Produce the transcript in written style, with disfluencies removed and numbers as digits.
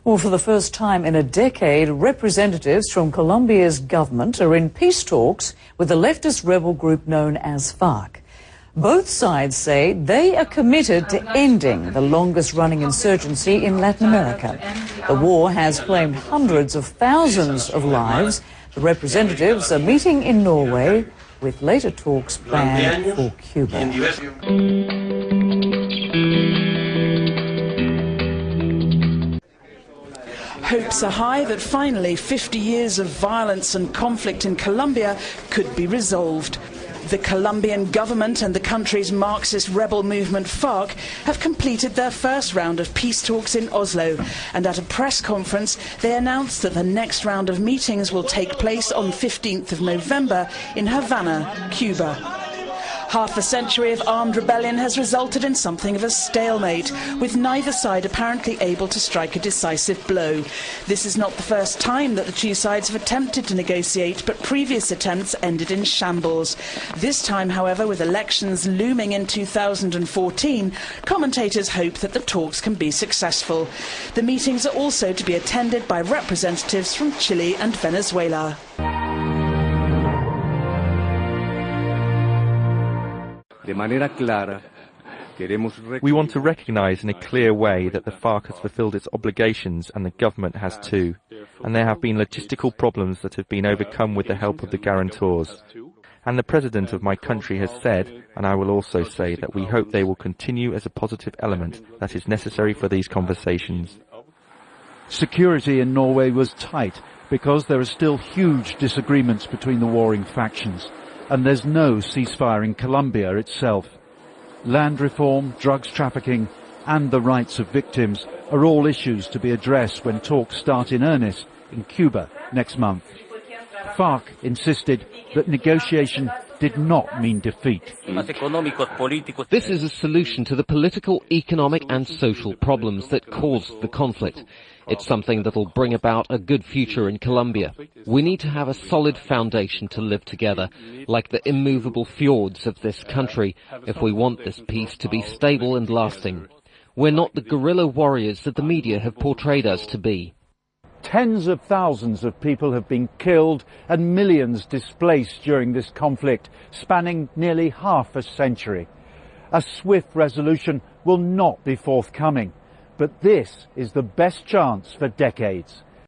Well, for the first time in a decade, representatives from Colombia's government are in peace talks with the leftist rebel group known as FARC. Both sides say they are committed to ending the longest-running insurgency in Latin America. The war has claimed hundreds of thousands of lives. The representatives are meeting in Norway, with later talks planned for Cuba. Hopes are high that finally 50 years of violence and conflict in Colombia could be resolved. The Colombian government and the country's Marxist rebel movement FARC have completed their first round of peace talks in Oslo, and at a press conference they announced that the next round of meetings will take place on 15th of November in Havana, Cuba. Half a century of armed rebellion has resulted in something of a stalemate, with neither side apparently able to strike a decisive blow. This is not the first time that the two sides have attempted to negotiate, but previous attempts ended in shambles. This time, however, with elections looming in 2014, commentators hope that the talks can be successful. The meetings are also to be attended by representatives from Chile and Venezuela. We want to recognise in a clear way that the FARC has fulfilled its obligations and the government has too, and there have been logistical problems that have been overcome with the help of the guarantors. And the President of my country has said, and I will also say, that we hope they will continue as a positive element that is necessary for these conversations. Security in Norway was tight because there are still huge disagreements between the warring factions. And there's no ceasefire in Colombia itself. Land reform, drugs trafficking and the rights of victims are all issues to be addressed when talks start in earnest in Cuba next month. FARC insisted that negotiation did not mean defeat. This is a solution to the political, economic and social problems that caused the conflict. It's something that will bring about a good future in Colombia. We need to have a solid foundation to live together, like the immovable fjords of this country, if we want this peace to be stable and lasting. We're not the guerrilla warriors that the media have portrayed us to be. Tens of thousands of people have been killed and millions displaced during this conflict, spanning nearly half a century. A swift resolution will not be forthcoming, but this is the best chance for decades.